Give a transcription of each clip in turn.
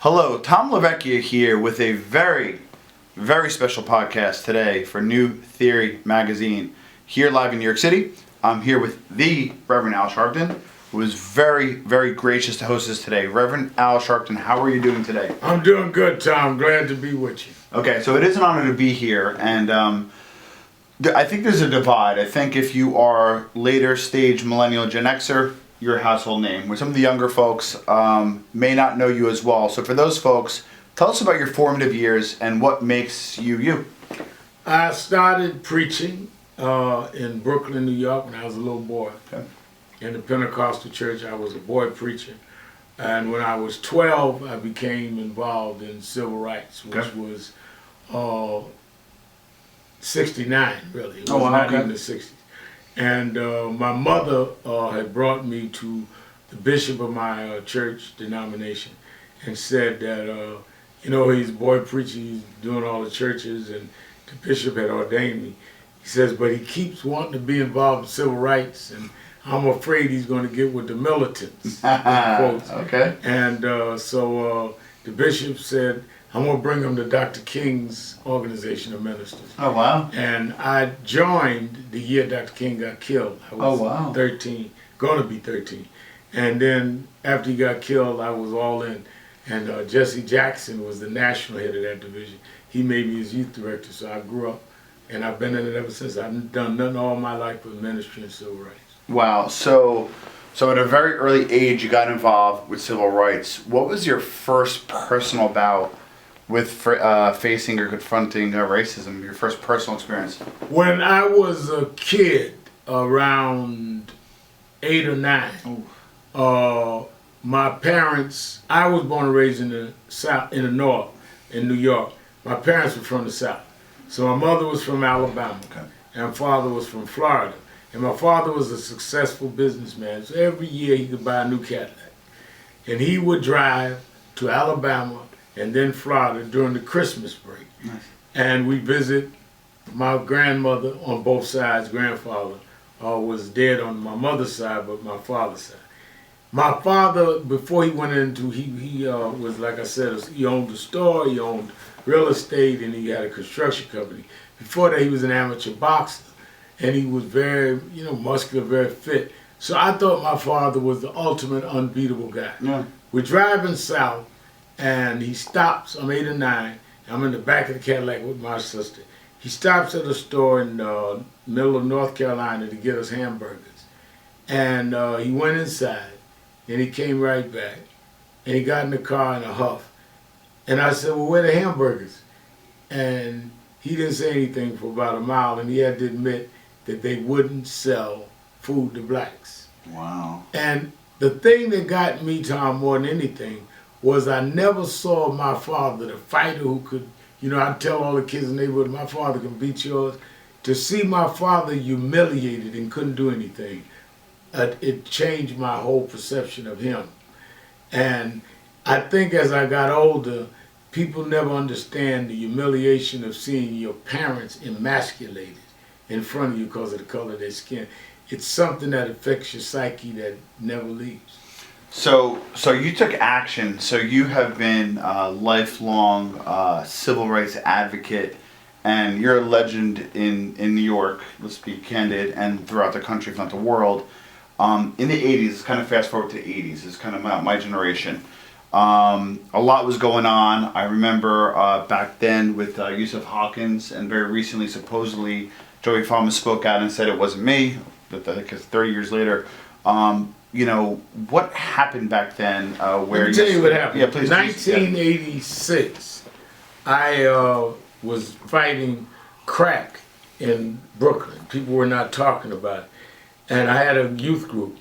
Hello, Tom LaVecchia here with a very, very special podcast today for New Theory Magazine. Here live in New York City, I'm here with the Reverend Al Sharpton, who is very, very gracious to host us today. Reverend Al Sharpton, how are you doing today? I'm doing good, Tom. Glad to be with you. Okay, so it is an honor to be here, and I think there's a divide. I think if you are later stage millennial Gen Xer, you're a household name, where some of the younger folks may not know you as well. So for those folks, tell us about your formative years and what makes you you. I started preaching in Brooklyn, New York when I was a little boy. Okay. In the Pentecostal church, I was a boy preacher. And when I was 12, I became involved in civil rights, which was 69, really. It was not even the 60s. And my mother had brought me to the bishop of my church denomination and said that, he's a boy preacher, he's doing all the churches, and the bishop had ordained me. He says, but he keeps wanting to be involved in civil rights, and I'm afraid he's going to get with the militants. Quotes. Okay. And so the bishop said, I'm going to bring him to Dr. King's organization of ministers. Oh, wow. And I joined the year Dr. King got killed. I was 13, going to be 13. And then after he got killed, I was all in. And Jesse Jackson was the national head of that division. He made me his youth director, so I grew up. And I've been in it ever since. I've done nothing all my life but ministry and civil rights. Wow. So at a very early age, you got involved with civil rights. What was your first personal bout with facing or confronting racism, your first personal experience? When I was a kid, around 8 or 9, my parents, I was born and raised in the South, in the North, in New York. My parents were from the South. So my mother was from Alabama, and my father was from Florida. And my father was a successful businessman, so every year he could buy a new Cadillac. And he would drive to Alabama and then Florida during the Christmas break. Nice. And we visit my grandmother on both sides. Grandfather was dead on my mother's side, but my father's side. My father, before he went into, he was, like I said, he owned a store, he owned real estate, and he had a construction company. Before that, he was an amateur boxer, and he was very, muscular, very fit. So I thought my father was the ultimate unbeatable guy. Yeah. We're driving south, and he stops. I'm 8 or 9. I'm in the back of the Cadillac with my sister. He stops at a store in the middle of North Carolina to get us hamburgers. And he went inside, and he came right back. And he got in the car in a huff. And I said, well, where are the hamburgers? And he didn't say anything for about a mile, and he had to admit that they wouldn't sell food to blacks. Wow. And the thing that got me, Tom, more than anything, was I never saw my father, the fighter who could, I'd tell all the kids in the neighborhood, my father can beat yours. To see my father humiliated and couldn't do anything, it changed my whole perception of him. And I think as I got older, people never understand the humiliation of seeing your parents emasculated in front of you because of the color of their skin. It's something that affects your psyche that never leaves. So you took action. So you have been a lifelong civil rights advocate, and you're a legend in New York, let's be candid, and throughout the country, if not the world. In the 80s, kind of fast forward to the 80s, it's kind of my generation. A lot was going on. I remember back then with Yusuf Hawkins, and very recently, supposedly, Joey Farmer spoke out and said it wasn't me, but I think it's 30 years later. What happened back then? Let me tell you what happened. Yeah, please. 1986, I was fighting crack in Brooklyn. People were not talking about it. And I had a youth group.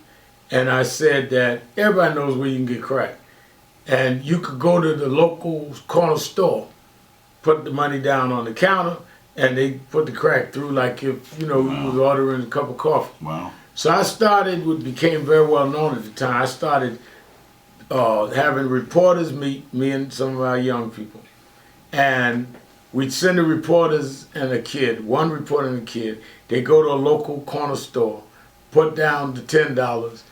And I said that everybody knows where you can get crack. And you could go to the local corner store, put the money down on the counter, and they put the crack through like if, you was ordering a cup of coffee. Wow. So I started, what became very well known at the time, I started having reporters meet me and some of our young people. And we'd send the reporters and a kid, one reporter and a kid, they go to a local corner store, put down the $10,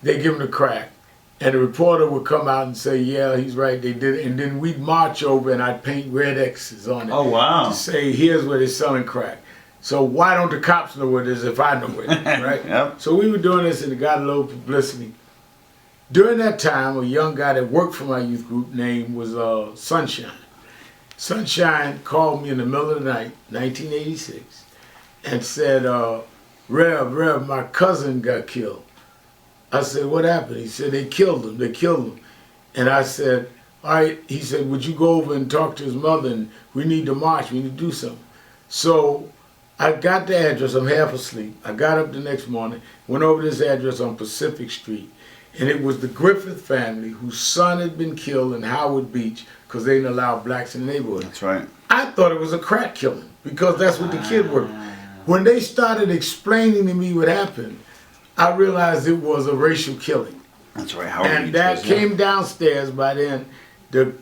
they give them the crack, And the reporter would come out and say, yeah, he's right, they did it. And then we'd march over and I'd paint red X's on it. Oh, wow. To say, here's where they're selling crack. So why don't the cops know where it is if I know where it is, right? Yep. So we were doing this and it got a little publicity. During that time, a young guy that worked for my youth group name was Sunshine. Sunshine called me in the middle of the night, 1986, and said, Rev, my cousin got killed. I said, what happened? He said, they killed him. And I said, all right. He said, would you go over and talk to his mother, and we need to march, we need to do something. So I got the address, I'm half asleep. I got up the next morning, went over this address on Pacific Street, and it was the Griffith family whose son had been killed in Howard Beach because they didn't allow blacks in the neighborhood. That's right. I thought it was a crack killing because that's what the kid worked. When they started explaining to me what happened, I realized it was a racial killing. That's right. Howard And Beach that was, came downstairs. By then, the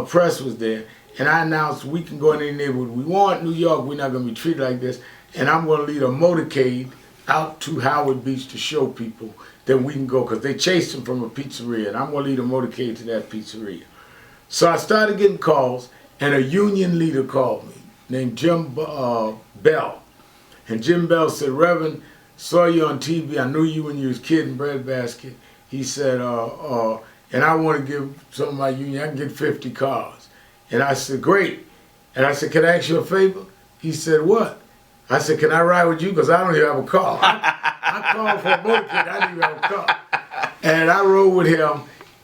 press was there, and I announced we can go in any neighborhood we want. New York, we're not going to be treated like this, and I'm going to lead a motorcade out to Howard Beach to show people that we can go, because they chased him from a pizzeria, and I'm going to lead a motorcade to that pizzeria. So I started getting calls, and a union leader called me named Jim Bell. And Jim Bell said, Reverend, saw you on TV. I knew you when you was a kid in Breadbasket. He said, and I want to give some of my union, I can get 50 cars. And I said, great. And I said, can I ask you a favor? He said, what? I said, can I ride with you? Because I don't even have a car. I called for a motorcade, I didn't even have a car. And I rode with him.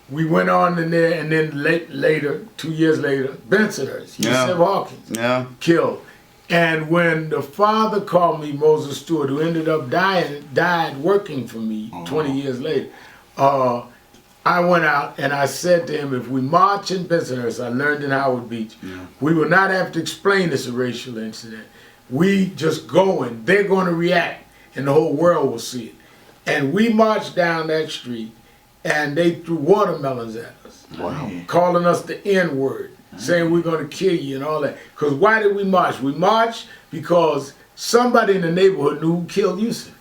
We went on in there, and then later, 2 years later, Bensonhurst, Yusef Hawkins, killed. And when the father called me, Moses Stewart, who ended up died working for me 20 years later, I went out and I said to him, if we march in Bensonhurst, I learned in Howard Beach, we will not have to explain this a racial incident. We just go and they're going to react and the whole world will see it. And we marched down that street and they threw watermelons at us, calling us the N-word, saying we're going to kill you and all that. Because why did we march? We marched because somebody in the neighborhood knew who killed Yusef.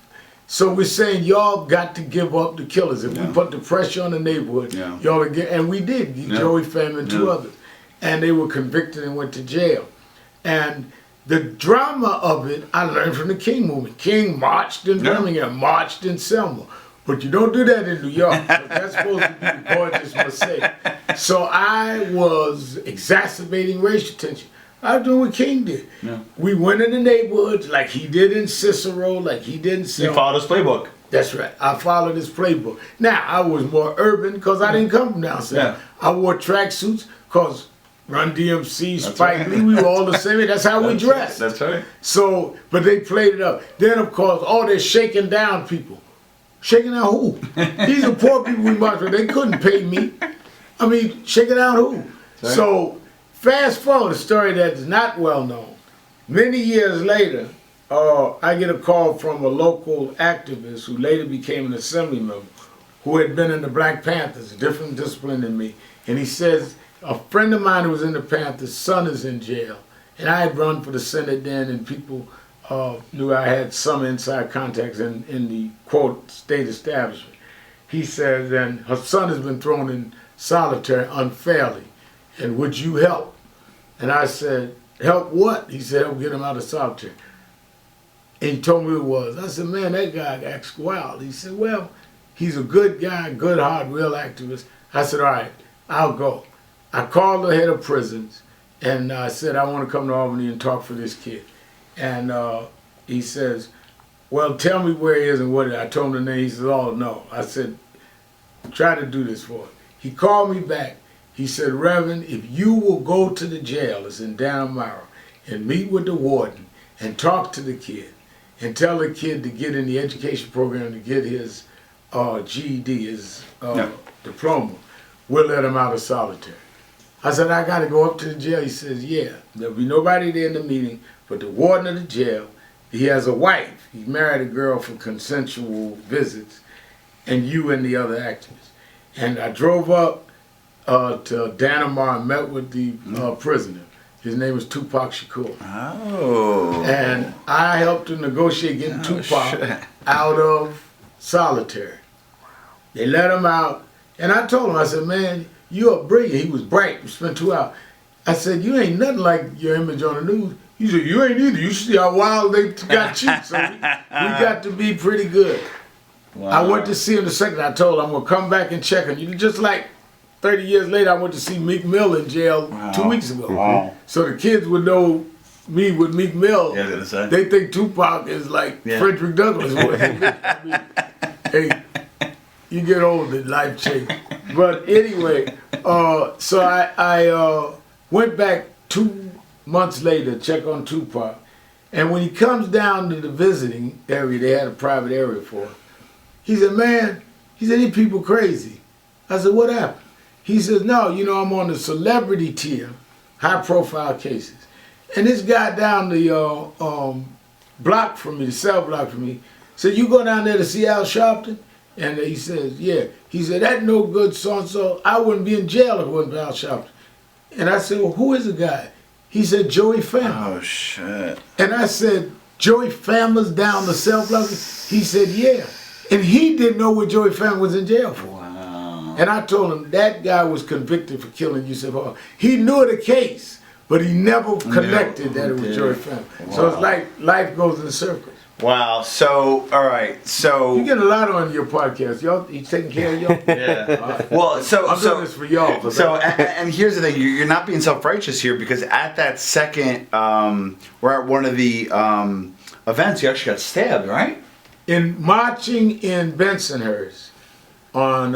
So we're saying y'all got to give up the killers. If we put the pressure on the neighborhood, y'all get, and we did. Joey Pham and two others. And they were convicted and went to jail. And the drama of it, I learned from the King movement. King marched in Birmingham, marched in Selma. But you don't do that in New York. That's supposed to be the gorgeous Marseille. So I was exacerbating racial tension. I was doing what King did. We went in the neighborhoods like he did in Cicero, like he did in Selma. You followed his playbook. That's right. I followed his playbook. Now, I was more urban because I didn't come from down south. I wore tracksuits because Run DMC, Spike Lee, we were all the same. That's how we dressed. That's right. So, but they played it up. Then, of course, they're shaking down people. Shaking down who? These are poor people we marched with. They couldn't pay me. I mean, shaking down who? Right. So, fast forward, a story that's not well known. Many years later, I get a call from a local activist who later became an assembly member, who had been in the Black Panthers, a different discipline than me. And he says, a friend of mine who was in the Panthers' son is in jail. And I had run for the Senate then, and people knew I had some inside contacts in the, quote, state establishment. He says, and her son has been thrown in solitary unfairly, and would you help? And I said, help what? He said, help get him out of solitary. And he told me who it was. I said, man, that guy acts wild. He said, well, he's a good guy, good heart, real activist. I said, all right, I'll go. I called the head of prisons, and I said, I want to come to Albany and talk for this kid. And he says, well, tell me where he is and what it is. I told him the name. He says, oh, no. I said, try to do this for him. He called me back. He said, Reverend, if you will go to the jail, it's in Dannemora, and meet with the warden and talk to the kid and tell the kid to get in the education program to get his GED, his diploma, we'll let him out of solitary. I said, I got to go up to the jail. He says, yeah, there'll be nobody there in the meeting but the warden of the jail. He has a wife. He married a girl for consensual visits, and you and the other activists. And I drove up to Dannemora and met with the prisoner. His name was Tupac Shakur. Oh. And I helped to negotiate getting Tupac out of solitary. They let him out, And I told him, I said, man, you're brilliant. He was bright. We spent 2 hours. I said, you ain't nothing like your image on the news. He said, you ain't either. You see how wild they got you. So we got to be pretty good. Wow. I went to see him the second. I told him, I'm going to come back and check on you. Just like 30 years later, I went to see Meek Mill in jail 2 weeks ago. Wow. So the kids would know me with Meek Mill. Yeah, I was gonna say. They think Tupac is like Frederick Douglass. I mean, hey, you get older, life changes. But anyway, so I went back 2 months later to check on Tupac. And when he comes down to the visiting area, they had a private area for him. He said, man, these people crazy. I said, what happened? He says, no, I'm on the celebrity tier, high profile cases. And this guy down the block from me, the cell block from me, said, you go down there to see Al Sharpton? And he says, yeah. He said, that no good so-and-so. I wouldn't be in jail if it wasn't for Al Sharpton. And I said, well, who is the guy? He said, Joey Fama. Oh, shit. And I said, Joey Fama's down the cell block? He said, yeah. And he didn't know what Joey Fama was in jail for. Wow. And I told him, that guy was convicted for killing Yusuf Hall. He knew the case, but he never connected that it was Joey Fama. Wow. So it's like life goes in circles. Wow. So, all right. So you get a lot on your podcast. Y'all, you taking care of y'all? Yeah. Right. Well, I'm doing this for y'all. So, and here's the thing: you're not being self-righteous here, because at that second, we're at one of the events. You actually got stabbed, right? In marching in Bensonhurst on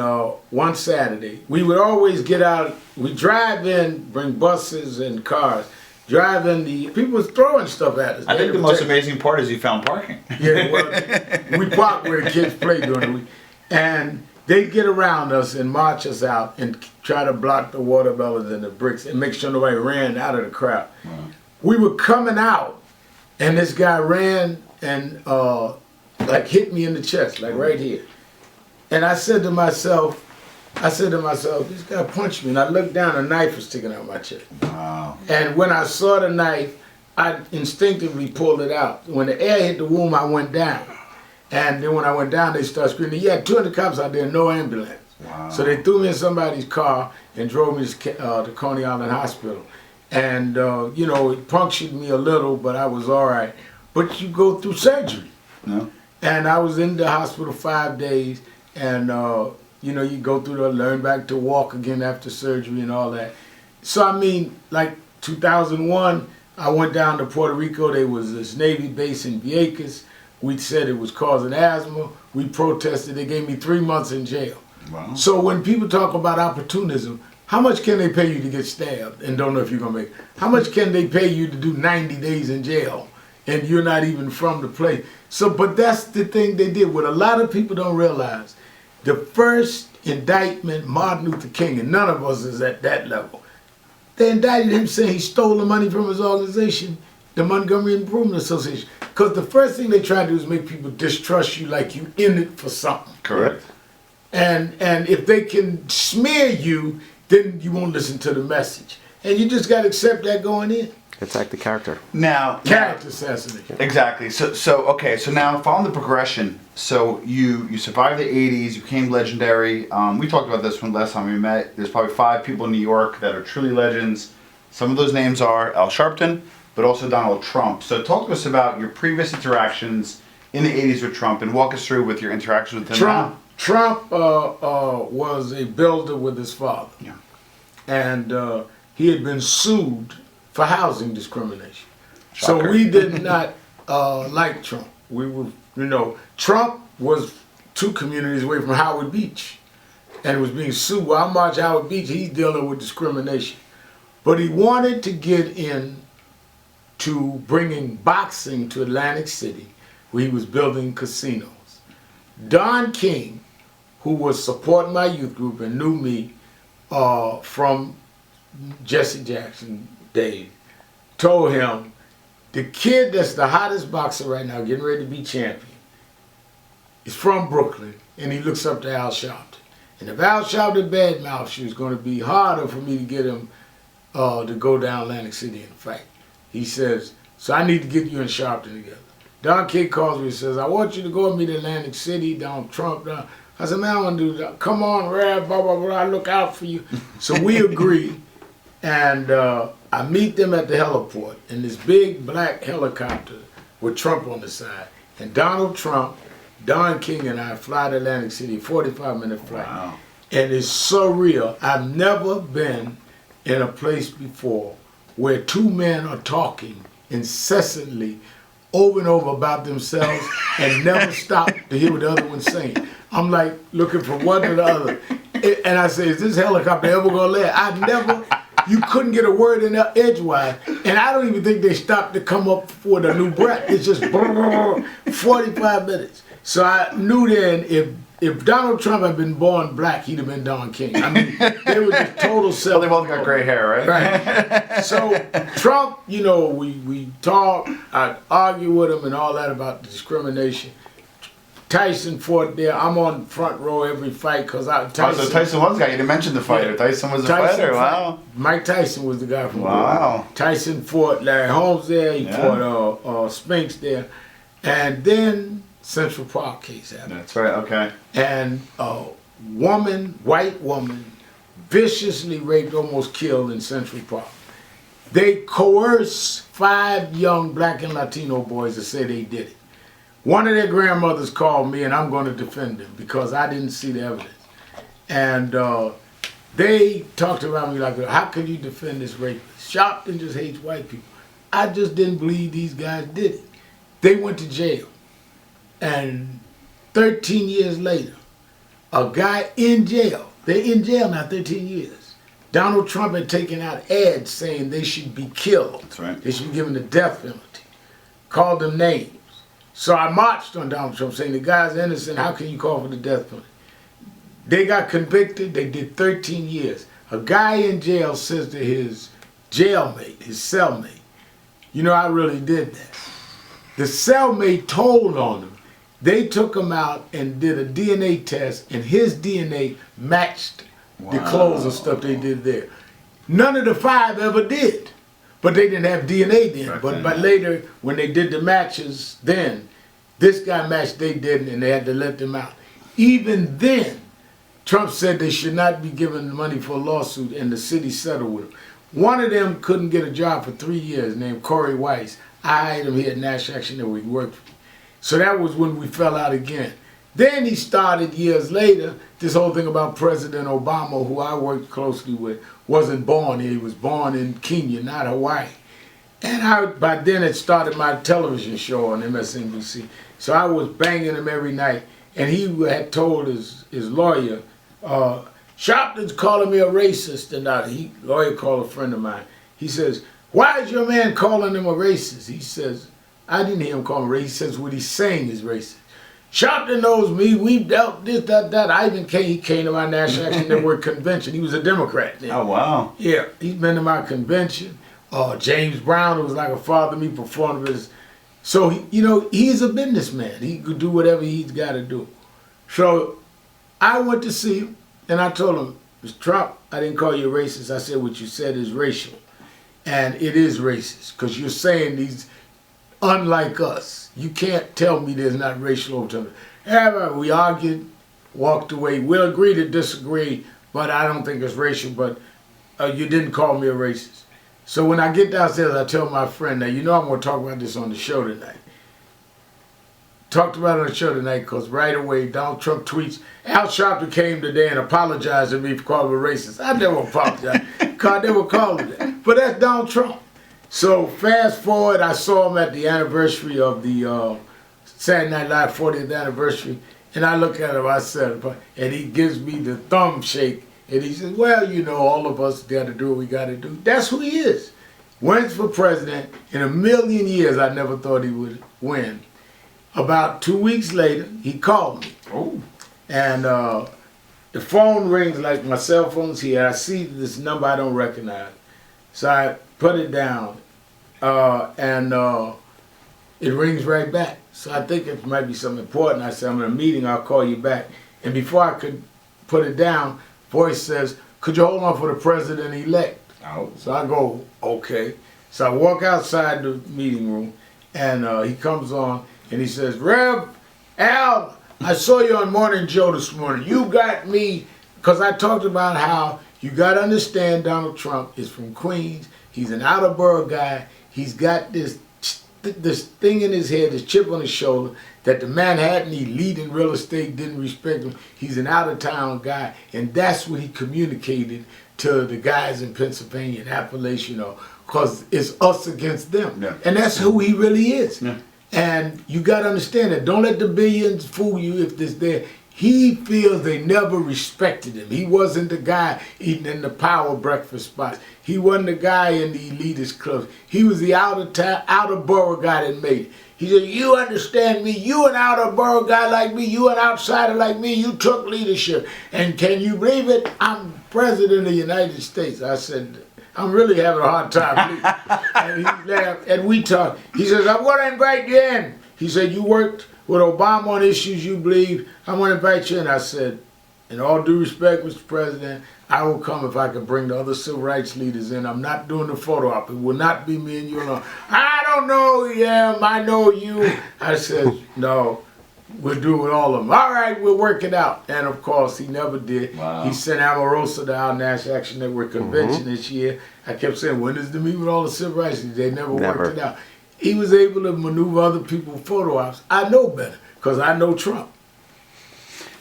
one Saturday, we would always get out. We drive in, bring buses and cars. Driving, the people was throwing stuff at us. I think the most amazing part is you found parking. Yeah, well, we parked where the kids play during the week. And they'd get around us and march us out and try to block the watermelons and the bricks and make sure nobody ran out of the crowd. Wow. We were coming out, and this guy ran and like hit me in the chest, like right here. And I said to myself, this guy punched me, and I looked down, a knife was sticking out my chest. Wow. And when I saw the knife, I instinctively pulled it out. When the air hit the womb, I went down. And then when I went down, they started screaming. Yeah, 200 cops out there, no ambulance. Wow. So they threw me in somebody's car and drove me to Coney Island Hospital. And, it punctured me a little, but I was all right. But you go through surgery. No. And I was in the hospital 5 days, and you go through the learn back to walk again after surgery and all that. So I mean, like 2001, I went down to Puerto Rico. There was this Navy base in Vieques. We said it was causing asthma. We protested. They gave me 3 months in jail. Wow. So when people talk about opportunism, how much can they pay you to get stabbed and don't know if you're gonna make it? How much can they pay you to do 90 days in jail and you're not even from the place? So, but that's the thing they did. What a lot of people don't realize, the first indictment, Martin Luther King, and none of us is at that level. They indicted him saying he stole the money from his organization, the Montgomery Improvement Association. Because the first thing they try to do is make people distrust you like you in it for something. Correct. And if they can smear you, then you won't listen to the message. And you just got to accept that going in. Attack the character. Now, Character assassination. Exactly. So now following the progression, so you survived the 80s, you became legendary. We talked about this one last time we met. There's probably 5 people in New York that are truly legends. Some of those names are Al Sharpton, but also Donald Trump. So talk to us about your previous interactions in the 80s with Trump, and walk us through with your interactions with him now. Trump was a builder with his father. Yeah. And he had been sued for housing discrimination. Shocker. So we did not like Trump. We were, Trump was 2 communities away from Howard Beach and was being sued. While I marched Howard Beach, he's dealing with discrimination. But he wanted to get in to bringing boxing to Atlantic City, where he was building casinos. Don King, who was supporting my youth group and knew me from Jesse Jackson days, told him, the kid that's the hottest boxer right now, getting ready to be champion, is from Brooklyn, and he looks up to Al Sharpton. And if Al Sharpton badmouthed you, it's going to be harder for me to get him to go down Atlantic City and fight. He says, so I need to get you and Sharpton together. Don King calls me and says, I want you to go with me to Atlantic City, down Trump. Down. I I said, man, I want to do that. Come on, Rev, blah, blah, blah, I look out for you. So we agree, and I meet them at the heliport in this big black helicopter with Trump on the side. And Donald Trump, Don King, and I fly to Atlantic City, 45-minute flight. Wow. And it's surreal. I've never been in a place before where two men are talking incessantly over and over about themselves and never stop to hear what the other one's saying. I'm like looking from one to the other. And I say, is this helicopter ever gonna land? I never, you couldn't get a word in there edgewise. And I don't even think they stopped to come up with a new breath. It's just 45 minutes. So I knew then if Donald Trump had been born black, he'd have been Don King. I mean, they were just total self. Well, they both got gray hair, right? Right. So Trump, you know, we talk, I argue with him and all that about the discrimination. Tyson fought there. I'm on front row every fight because So Tyson was the guy. You didn't mention the fighter. Yeah. Tyson was the fighter. Wow. Mike Tyson was the guy from Wow. Tyson fought Larry Holmes there. He fought Spinks there. And then Central Park case happened. That's right, okay. And a woman, white woman, viciously raped, almost killed in Central Park. They coerced 5 young black and Latino boys to say they did it. One of their grandmothers called me, and I'm going to defend them because I didn't see the evidence. And they talked around me like, how can you defend this rapist? Sharpton just hates white people. I just didn't believe these guys did it. They went to jail. And 13 years later, a guy in jail, they're in jail now 13 years. Donald Trump had taken out ads saying they should be killed. That's right. They should be given the death penalty. Called them names. So I marched on Donald Trump saying the guy's innocent, how can you call for the death penalty? They got convicted, they did 13 years. A guy in jail says to his jailmate, his cellmate, you know, I really did that. The cellmate told on him. They took him out and did a DNA test, and his DNA matched the clothes and stuff they did there. None of the 5 ever did, but they didn't have DNA then. Right, but later, when they did the matches then, this guy matched, they didn't, and they had to let them out. Even then, Trump said they should not be given money for a lawsuit, and the city settled with him. One of them couldn't get a job for 3 years, named Corey Weiss. I hired him here at Nash Action that we worked for. So that was when we fell out again. Then he started years later, this whole thing about President Obama, who I worked closely with, wasn't born here. He was born in Kenya, not Hawaii. And by then it started my television show on MSNBC. So I was banging him every night. And he had told his lawyer, Sharpton's calling me a racist. And lawyer called a friend of mine. He says, why is your man calling him a racist? He says, I didn't hear him call him racist. He says what he's saying is racist. Sharpton knows me. We've dealt this, that. He came to my National Action Network convention. He was a Democrat then. Oh, wow. Yeah, he's been to my convention. James Brown, who was like a father to me, performed his. So, he's a businessman. He could do whatever he's got to do. So I went to see him, and I told him, Mr. Trump, I didn't call you a racist. I said what you said is racial. And it is racist, because you're saying these, unlike us. You can't tell me there's not racial overtones. However, we argued, walked away. We'll agree to disagree, but I don't think it's racial, but you didn't call me a racist. So when I get downstairs, I tell my friend, now, I'm going to talk about this on the show tonight. Talked about it on the show tonight because right away, Donald Trump tweets, Al Sharpton came today and apologized to me for calling me racist. I never apologized, because I never called him that. But that's Donald Trump. So fast forward, I saw him at the anniversary of the Saturday Night Live 40th anniversary, and I look at him, I said, and he gives me the thumb shake, and he says, well, all of us got to do what we got to do. That's who he is. Went for president. In a million years, I never thought he would win. About 2 weeks later, he called me. Oh. And the phone rings like my cell phone's here. I see this number I don't recognize. So I put it down, and it rings right back. So I think it might be something important. I said, I'm in a meeting, I'll call you back. And before I could put it down, voice says, could you hold on for the president-elect? Oh. So I go, okay. So I walk outside the meeting room, and he comes on, and he says, Rev, Al, I saw you on Morning Joe this morning. You got me, because I talked about how you got to understand Donald Trump is from Queens. He's an out-of-borough guy. He's got this thing in his head, this chip on his shoulder, that the Manhattan elite in real estate didn't respect him. He's an out-of-town guy, and that's what he communicated to the guys in Pennsylvania and Appalachia, because it's us against them. Yeah. And that's who he really is. Yeah. And you got to understand that. Don't let the billions fool you if this there. He feels they never respected him. He wasn't the guy eating in the power breakfast spots. He wasn't the guy in the elitist clubs. He was the out-of-borough guy that made it. He said, you understand me, you an out-of-borough guy like me, you an outsider like me, you took leadership. And can you believe it? I'm president of the United States. I said, I'm really having a hard time. And he laughed, and we talked. He says, I'm going to invite you in. He said, you worked with Obama on issues you believe. I'm going to invite you in. I said, in all due respect, Mr. President, I will come if I can bring the other civil rights leaders in. I'm not doing the photo op. It will not be me and you alone. I don't know him. I know you. I said, no, we'll do it with all of them. All right, we'll work it out. And of course, he never did. Wow. He sent Amorosa to our National Action Network convention this year. I kept saying, when is the meeting with all the civil rights leaders? They never worked it out. He was able to maneuver other people's photo ops. I know better because I know Trump.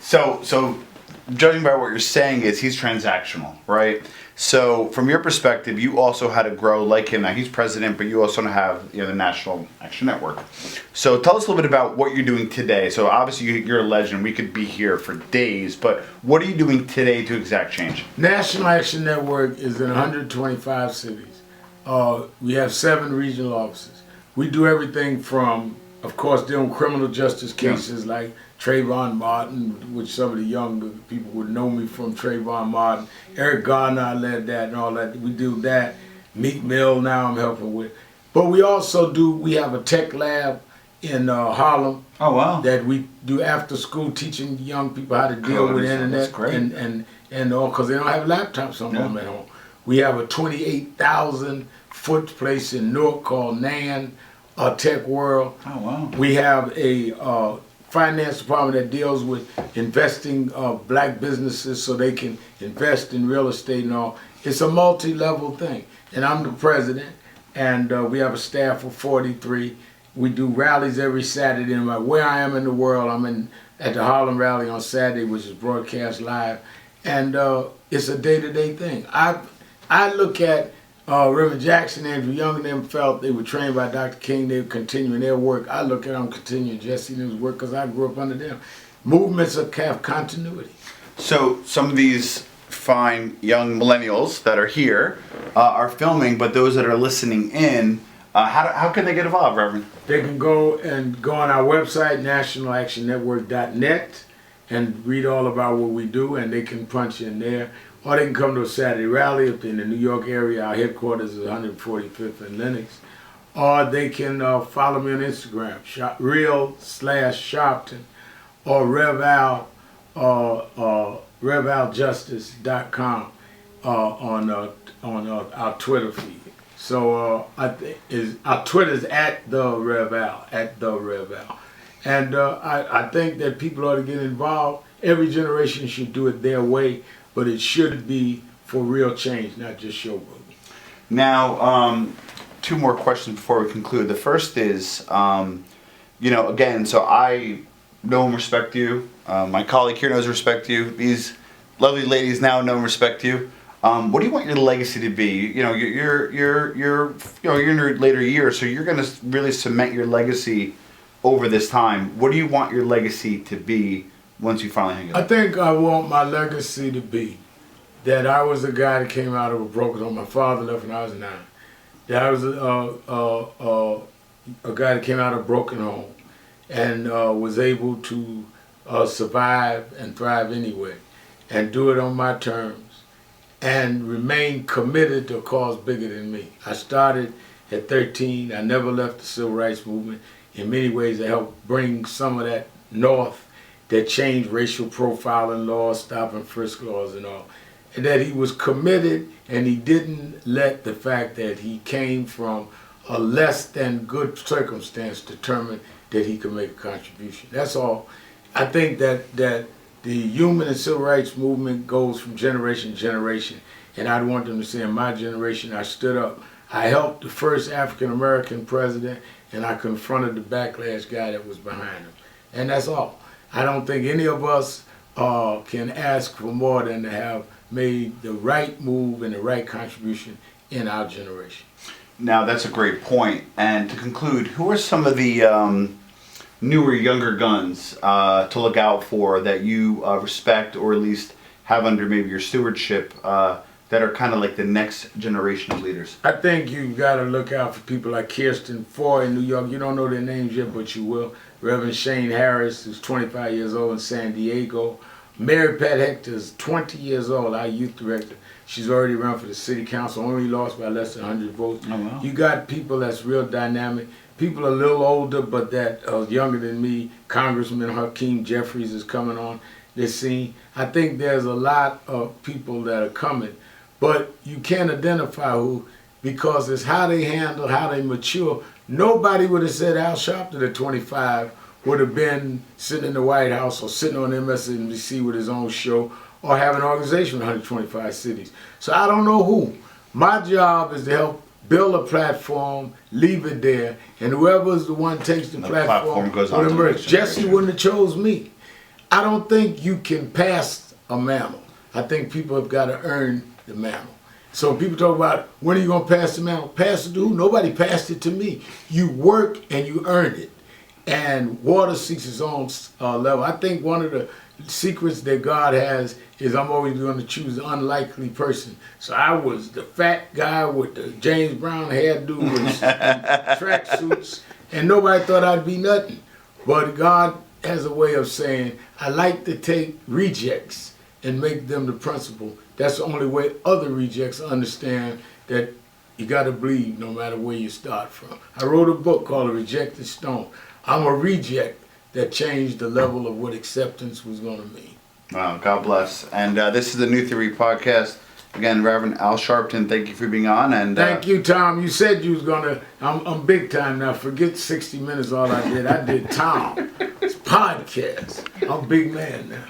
So judging by what you're saying is he's transactional, right? So from your perspective, you also had to grow like him. Now he's president, but you also have the National Action Network. So tell us a little bit about what you're doing today. So obviously you're a legend. We could be here for days, but what are you doing today to exact change? National Action Network is in 125 cities. We have 7 regional offices. We do everything from, of course, dealing criminal justice cases like Trayvon Martin, which some of the younger people would know me from Trayvon Martin. Eric Garner, I led that and all that. We do that. Meek Mill now I'm helping with. But we also we have a tech lab in Harlem. Oh, wow. That we do after school teaching young people how to deal with the internet. That's great. And all, because they don't have laptops on them at home. We have a 28,000 foot place in Newark called NAN, Tech World. Oh, wow. We have a finance department that deals with investing black businesses so they can invest in real estate and all. It's a multi-level thing. And I'm the president, and we have a staff of 43. We do rallies every Saturday. No matter where I am in the world, I'm at the Harlem rally on Saturday, which is broadcast live. And it's a day-to-day thing. I look at Reverend Jackson, Andrew Young, and them felt they were trained by Dr. King. They were continuing their work. I look at them continuing Jesse and his work because I grew up under them. Movements have continuity. So some of these fine young millennials that are here are filming, but those that are listening in, how can they get involved, Reverend? They can go on our website, nationalactionnetwork.net, and read all about what we do, and they can punch in there. Or they can come to a Saturday rally if they're in the New York area. Our headquarters is 145th and Lenox. Or they can follow me on Instagram, real/Sharpton, or RevAlJustice.com on our Twitter feed. So our Twitter is at the Rev Al. And I think that people ought to get involved. Every generation should do it their way. But it should be for real change, not just showboating. Now, 2 more questions before we conclude. The first is, again, so I know and respect you. My colleague here knows and respect you. These lovely ladies now know and respect you. What do you want your legacy to be? You're in your later years, so you're going to really cement your legacy over this time. What do you want your legacy to be? Once you finally hang it up? I think I want my legacy to be that I was a guy that came out of a broken home. My father left when I was 9. That I was a guy that came out of a broken home and was able to survive and thrive anyway and do it on my terms and remain committed to a cause bigger than me. I started at 13. I never left the civil rights movement. In many ways, I helped bring some of that north that changed racial profiling laws, stop and frisk laws and all. And that he was committed and he didn't let the fact that he came from a less than good circumstance determine that he could make a contribution. That's all. I think that the human and civil rights movement goes from generation to generation, and I want them to say, in my generation, I stood up. I helped the first African American president, and I confronted the backlash guy that was behind him, and that's all. I don't think any of us can ask for more than to have made the right move and the right contribution in our generation. Now, that's a great point. And to conclude, who are some of the newer, younger guns to look out for that you respect, or at least have under maybe your stewardship, that are kind of like the next generation of leaders? I think you've got to look out for people like Kirsten Foy in New York. You don't know their names yet, but you will. Reverend Shane Harris, who's 25 years old in San Diego. Mary Pat Hector is 20 years old, our youth director. She's already run for the city council, only lost by less than 100 votes. Oh, wow. You got people that's real dynamic. People a little older, but that younger than me. Congressman Hakeem Jeffries is coming on this scene. I think there's a lot of people that are coming, but you can't identify who, because it's how they handle, how they mature. Nobody would have said Al Sharpton at 25 would have been sitting in the White House or sitting on MSNBC with his own show or have an organization in 125 cities. So I don't know who. My job is to help build a platform, leave it there, and whoever's the one takes the platform goes on will to the emerge. next Jesse generation. wouldn't have chose me. I don't think you can pass a mantle. I think people have got to earn the mantle. So people talk about, when are you going to pass the mantle? Pass it to who? Nobody passed it to me. You work and you earn it. And water seeks its own level. I think one of the secrets that God has is I'm always going to choose an unlikely person. So I was the fat guy with the James Brown hairdo with track suits, and nobody thought I'd be nothing. But God has a way of saying, I like to take rejects and make them the principal. That's the only way other rejects understand that you got to bleed no matter where you start from. I wrote a book called A Rejected Stone. I'm a reject that changed the level of what acceptance was going to mean. Wow, God bless. And this is the New Theory Podcast. Again, Reverend Al Sharpton, thank you for being on. And thank you, Tom. You said you was going to, I'm big time now. Forget 60 Minutes, all I did. I did Tom. It's podcast. I'm a big man now.